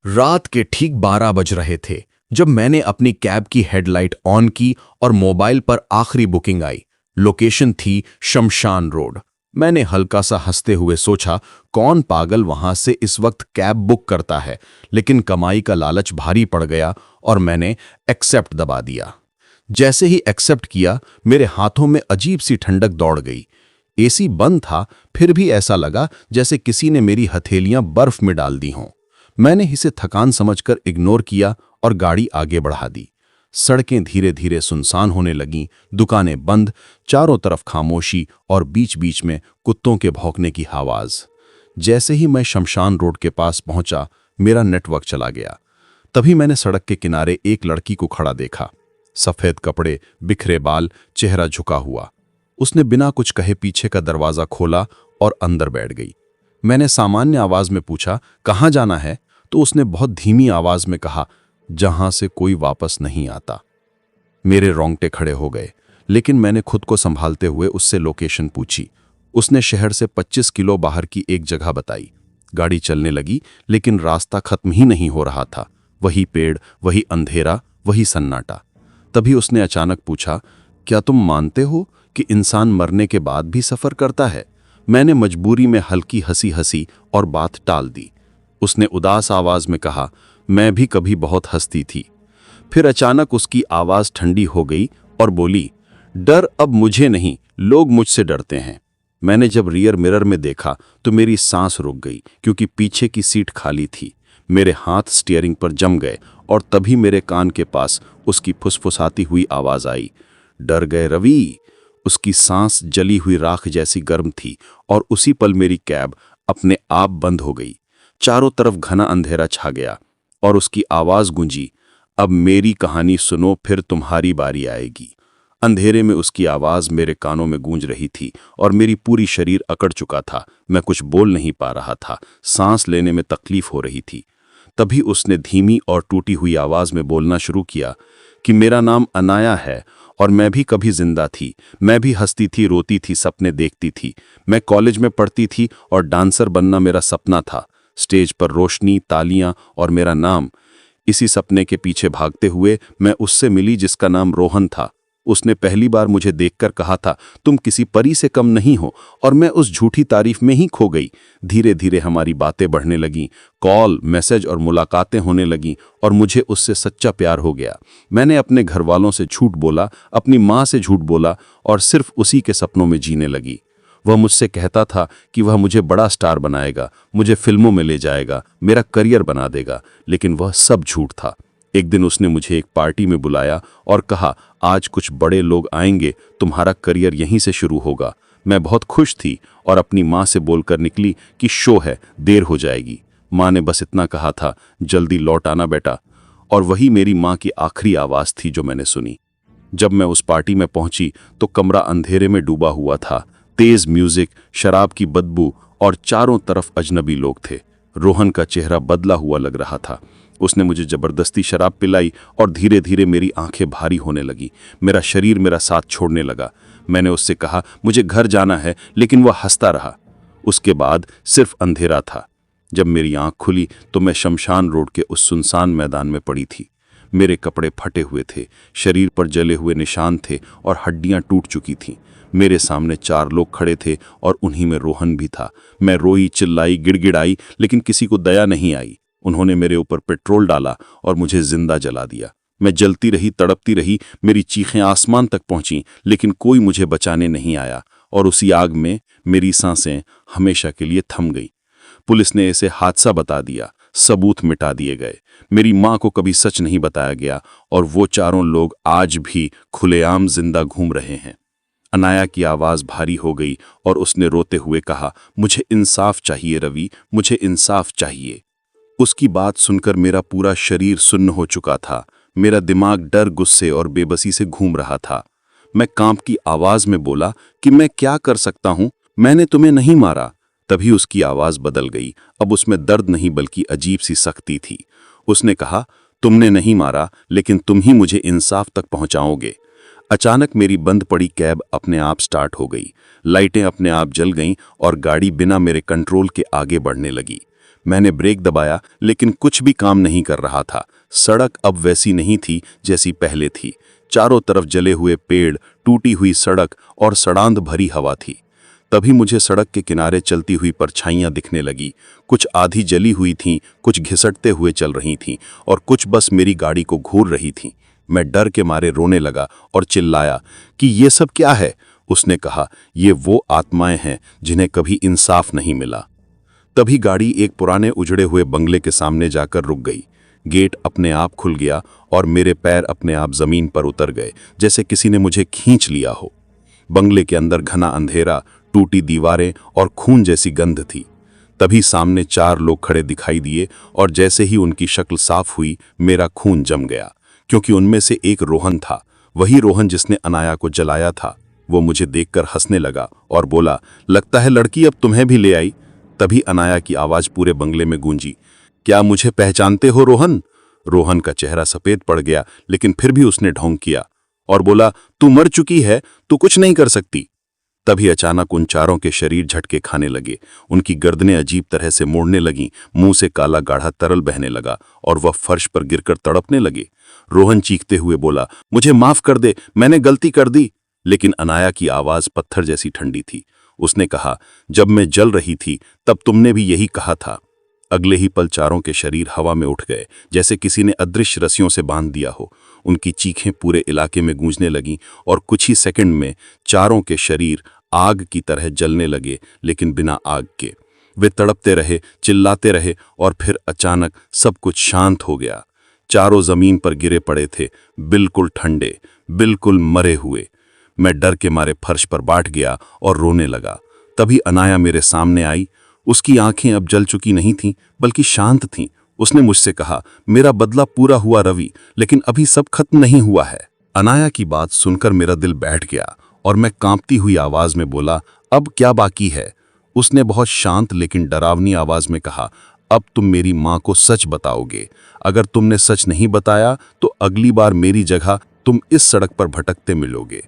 रात के ठीक 12 बज रहे थे जब मैंने अपनी कैब की हेडलाइट ऑन की और मोबाइल पर आखिरी बुकिंग आई। लोकेशन थी शमशान रोड। मैंने हल्का सा हंसते हुए सोचा, कौन पागल वहां से इस वक्त कैब बुक करता है, लेकिन कमाई का लालच भारी पड़ गया और मैंने एक्सेप्ट दबा दिया। जैसे ही एक्सेप्ट किया, मेरे हाथों में अजीब सी ठंडक दौड़ गई। एसी बंद था, फिर भी ऐसा लगा जैसे किसी ने मेरी हथेलियां बर्फ में डाल दी हों। मैंने इसे थकान समझकर इग्नोर किया और गाड़ी आगे बढ़ा दी। सड़कें धीरे धीरे सुनसान होने लगीं, दुकानें बंद, चारों तरफ खामोशी और बीच बीच में कुत्तों के भौंकने की आवाज। जैसे ही मैं शमशान रोड के पास पहुंचा, मेरा नेटवर्क चला गया। तभी मैंने सड़क के किनारे एक लड़की को खड़ा देखा। सफेद कपड़े, बिखरे बाल, चेहरा झुका हुआ। उसने बिना कुछ कहे पीछे का दरवाजा खोला और अंदर बैठ गई। मैंने सामान्य आवाज में पूछा, कहाँ जाना है? तो उसने बहुत धीमी आवाज में कहा, जहां से कोई वापस नहीं आता। मेरे रोंगटे खड़े हो गए, लेकिन मैंने खुद को संभालते हुए उससे लोकेशन पूछी। उसने शहर से 25 किलो बाहर की एक जगह बताई। गाड़ी चलने लगी, लेकिन रास्ता खत्म ही नहीं हो रहा था। वही पेड़, वही अंधेरा, वही सन्नाटा। तभी उसने अचानक पूछा, क्या तुम मानते हो कि इंसान मरने के बाद भी सफर करता है? मैंने मजबूरी में हल्की हंसी हंसी और बात टाल दी। उसने उदास आवाज में कहा, मैं भी कभी बहुत हंसती थी। फिर अचानक उसकी आवाज ठंडी हो गई और बोली, डर अब मुझे नहीं, लोग मुझसे डरते हैं। मैंने जब रियर मिरर में देखा तो मेरी सांस रुक गई, क्योंकि पीछे की सीट खाली थी। मेरे हाथ स्टीयरिंग पर जम गए और तभी मेरे कान के पास उसकी फुसफुसाती हुई आवाज आई, डर गए रवि। उसकी सांस जली हुई राख जैसी गर्म थी और उसी पल मेरी कैब अपने आप बंद हो गई। चारों तरफ घना अंधेरा छा गया और उसकी आवाज गूंजी, अब मेरी कहानी सुनो, फिर तुम्हारी बारी आएगी। अंधेरे में उसकी आवाज मेरे कानों में गूंज रही थी और मेरी पूरी शरीर अकड़ चुका था। मैं कुछ बोल नहीं पा रहा था, सांस लेने में तकलीफ हो रही थी। तभी उसने धीमी और टूटी हुई आवाज में बोलना शुरू किया कि मेरा नाम अनाया है और मैं भी कभी जिंदा थी। मैं भी हंसती थी, रोती थी, सपने देखती थी। मैं कॉलेज में पढ़ती थी और डांसर बनना मेरा सपना था। स्टेज पर रोशनी, तालियां और मेरा नाम। इसी सपने के पीछे भागते हुए मैं उससे मिली जिसका नाम रोहन था। उसने पहली बार मुझे देखकर कहा था, तुम किसी परी से कम नहीं हो, और मैं उस झूठी तारीफ में ही खो गई। धीरे धीरे हमारी बातें बढ़ने लगीं, कॉल, मैसेज और मुलाकातें होने लगीं और मुझे उससे सच्चा प्यार हो गया। मैंने अपने घर वालों से झूठ बोला, अपनी माँ से झूठ बोला और सिर्फ उसी के सपनों में जीने लगी। वह मुझसे कहता था कि वह मुझे बड़ा स्टार बनाएगा, मुझे फिल्मों में ले जाएगा, मेरा करियर बना देगा, लेकिन वह सब झूठ था। एक दिन उसने मुझे एक पार्टी में बुलाया और कहा, आज कुछ बड़े लोग आएंगे, तुम्हारा करियर यहीं से शुरू होगा। मैं बहुत खुश थी और अपनी माँ से बोलकर निकली कि शो है, देर हो जाएगी। माँ ने बस इतना कहा था, जल्दी लौट आना बेटा। और वही मेरी माँ की आखिरी आवाज़ थी जो मैंने सुनी। जब मैं उस पार्टी में पहुंची तो कमरा अंधेरे में डूबा हुआ था। तेज म्यूजिक, शराब की बदबू और चारों तरफ अजनबी लोग थे। रोहन का चेहरा बदला हुआ लग रहा था। उसने मुझे जबरदस्ती शराब पिलाई और धीरे धीरे मेरी आंखें भारी होने लगी। मेरा शरीर मेरा साथ छोड़ने लगा। मैंने उससे कहा, मुझे घर जाना है, लेकिन वह हंसता रहा। उसके बाद सिर्फ अंधेरा था। जब मेरी आंख खुली तो मैं शमशान रोड के उस सुनसान मैदान में पड़ी थी। मेरे कपड़े फटे हुए थे, शरीर पर जले हुए निशान थे और हड्डियां टूट चुकी थीं। मेरे सामने 4 लोग खड़े थे और उन्हीं में रोहन भी था। मैं रोई, चिल्लाई, गिड़गिड़ाई, लेकिन किसी को दया नहीं आई। उन्होंने मेरे ऊपर पेट्रोल डाला और मुझे जिंदा जला दिया। मैं जलती रही, तड़पती रही, मेरी चीखें आसमान तक पहुंची, लेकिन कोई मुझे बचाने नहीं आया और उसी आग में मेरी सांसें हमेशा के लिए थम गई। पुलिस ने इसे हादसा बता दिया, सबूत मिटा दिए गए। मेरी माँ को कभी सच नहीं बताया गया और वो चारों लोग आज भी खुलेआम जिंदा घूम रहे हैं। अनाया की आवाज भारी हो गई और उसने रोते हुए कहा, मुझे इंसाफ चाहिए रवि, मुझे इंसाफ चाहिए। उसकी बात सुनकर मेरा पूरा शरीर सुन्न हो चुका था। मेरा दिमाग डर, गुस्से और बेबसी से घूम रहा था। मैं कांप की आवाज में बोला कि मैं क्या कर सकता हूं, मैंने तुम्हें नहीं मारा। तभी उसकी आवाज बदल गई। अब उसमें दर्द नहीं बल्कि अजीब सी सख्ती थी। उसने कहा, तुमने नहीं मारा, लेकिन तुम ही मुझे इंसाफ तक पहुंचाओगे। अचानक मेरी बंद पड़ी कैब अपने आप स्टार्ट हो गई। लाइटें अपने आप जल गईं और गाड़ी बिना मेरे कंट्रोल के आगे बढ़ने लगी। मैंने ब्रेक दबाया लेकिन कुछ भी काम नहीं कर रहा था। सड़क अब वैसी नहीं थी जैसी पहले थी। चारों तरफ जले हुए पेड़, टूटी हुई सड़क और सड़ांध भरी हवा थी। तभी मुझे सड़क के किनारे चलती हुई परछाइयां दिखने लगी। कुछ आधी जली हुई थीं, कुछ घिसटते हुए चल रही थीं और कुछ बस मेरी गाड़ी को घूर रही थीं। मैं डर के मारे रोने लगा और चिल्लाया कि ये सब क्या है। उसने कहा, ये वो आत्माएं हैं जिन्हें कभी इंसाफ नहीं मिला। तभी गाड़ी एक पुराने उजड़े हुए बंगले के सामने जाकर रुक गई। गेट अपने आप खुल गया और मेरे पैर अपने आप जमीन पर उतर गए, जैसे किसी ने मुझे खींच लिया हो। बंगले के अंदर घना अंधेरा, टूटी दीवारें और खून जैसी गंध थी। तभी सामने 4 लोग खड़े दिखाई दिए और जैसे ही उनकी शक्ल साफ हुई, मेरा खून जम गया, क्योंकि उनमें से एक रोहन था, वही रोहन जिसने अनाया को जलाया था। वो मुझे देखकर हंसने लगा और बोला, लगता है लड़की अब तुम्हें भी ले आई। तभी अनाया की आवाज पूरे बंगले में गूंजी, क्या मुझे पहचानते हो रोहन? रोहन का चेहरा सफेद पड़ गया, लेकिन फिर भी उसने ढोंग किया और बोला, तू मर चुकी है, तू कुछ नहीं कर सकती। तभी अचानक उन चारों के शरीर झटके खाने लगे। उनकी गर्दनें अजीब तरह से मोड़ने लगीं, मुंह से काला गाढ़ा तरल बहने लगा और वह फर्श पर गिरकर तड़पने लगे। रोहन चीखते हुए बोला, मुझे माफ कर दे, मैंने गलती कर दी। लेकिन अनाया की आवाज पत्थर जैसी ठंडी थी। उसने कहा, जब मैं जल रही थी तब तुमने भी यही कहा था। अगले ही पल चारों के शरीर हवा में उठ गए, जैसे किसी ने अदृश्य रस्सियों से बांध दिया हो। उनकी चीखें पूरे इलाके में गूंजने लगीं और कुछ ही सेकंड में चारों के शरीर आग की तरह जलने लगे, लेकिन बिना आग के। वे तड़पते रहे, चिल्लाते रहे और फिर अचानक सब कुछ शांत हो गया। चारों जमीन पर गिरे पड़े थे, बिल्कुल ठंडे, बिल्कुल मरे हुए। मैं डर के मारे फर्श पर बैठ गया और रोने लगा। तभी अनाया मेरे सामने आई। उसकी आंखें अब जल चुकी नहीं थीं, बल्कि शांत थीं। उसने मुझसे कहा, मेरा बदला पूरा हुआ रवि, लेकिन अभी सब खत्म नहीं हुआ है। अनाया की बात सुनकर मेरा दिल बैठ गया और मैं कांपती हुई आवाज में बोला, अब क्या बाकी है? उसने बहुत शांत लेकिन डरावनी आवाज में कहा, अब तुम मेरी मां को सच बताओगे। अगर तुमने सच नहीं बताया तो अगली बार मेरी जगह तुम इस सड़क पर भटकते मिलोगे।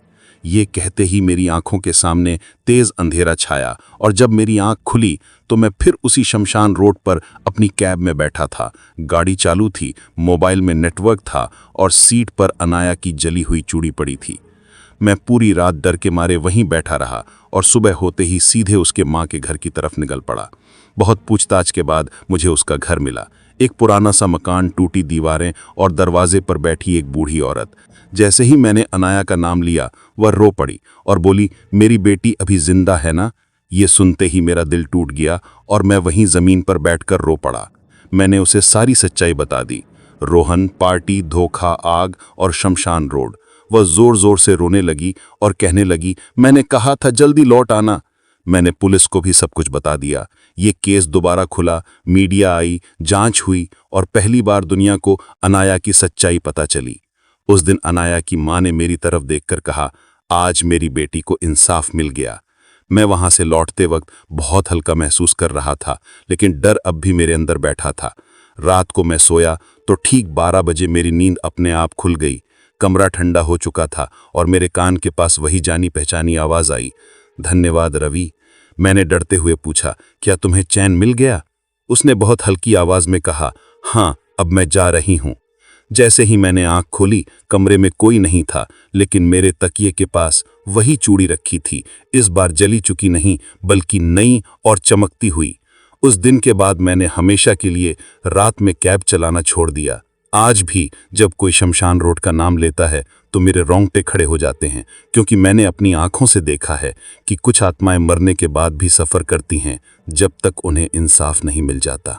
ये कहते ही मेरी आंखों के सामने तेज अंधेरा छाया और जब मेरी आंख खुली तो मैं फिर उसी शमशान रोड पर अपनी कैब में बैठा था। गाड़ी चालू थी, मोबाइल में नेटवर्क था और सीट पर अनाया की जली हुई चूड़ी पड़ी थी। मैं पूरी रात डर के मारे वहीं बैठा रहा और सुबह होते ही सीधे उसके माँ के घर की तरफ निकल पड़ा। बहुत पूछताछ के बाद मुझे उसका घर मिला। एक पुराना सा मकान, टूटी दीवारें और दरवाजे पर बैठी एक बूढ़ी औरत। जैसे ही मैंने अनाया का नाम लिया, वह रो पड़ी और बोली, मेरी बेटी अभी जिंदा है ना? ये सुनते ही मेरा दिल टूट गया और मैं वहीं जमीन पर बैठकर रो पड़ा। मैंने उसे सारी सच्चाई बता दी, रोहन, पार्टी, धोखा, आग और शमशान रोड। वह जोर जोर से रोने लगी और कहने लगी, मैंने कहा था जल्दी लौट आना। मैंने पुलिस को भी सब कुछ बता दिया। ये केस दोबारा खुला, मीडिया आई, जांच हुई और पहली बार दुनिया को अनाया की सच्चाई पता चली। उस दिन अनाया की मां ने मेरी तरफ देखकर कहा, आज मेरी बेटी को इंसाफ मिल गया। मैं वहां से लौटते वक्त बहुत हल्का महसूस कर रहा था, लेकिन डर अब भी मेरे अंदर बैठा था। रात को मैं सोया तो ठीक 12 बजे मेरी नींद अपने आप खुल गई। कमरा ठंडा हो चुका था और मेरे कान के पास वही जानी पहचानी आवाज आई, धन्यवाद रवि। मैंने डरते हुए पूछा, क्या तुम्हें चैन मिल गया? उसने बहुत हल्की आवाज में कहा, हाँ, अब मैं जा रही हूं। जैसे ही मैंने आंख खोली, कमरे में कोई नहीं था, लेकिन मेरे तकिए के पास वही चूड़ी रखी थी। इस बार जली चुकी नहीं, बल्कि नई और चमकती हुई। उस दिन के बाद मैंने हमेशा के लिए रात में कैब चलाना छोड़ दिया। आज भी जब कोई शमशान रोड का नाम लेता है तो मेरे रोंगटे खड़े हो जाते हैं, क्योंकि मैंने अपनी आंखों से देखा है कि कुछ आत्माएं मरने के बाद भी सफर करती हैं, जब तक उन्हें इंसाफ नहीं मिल जाता।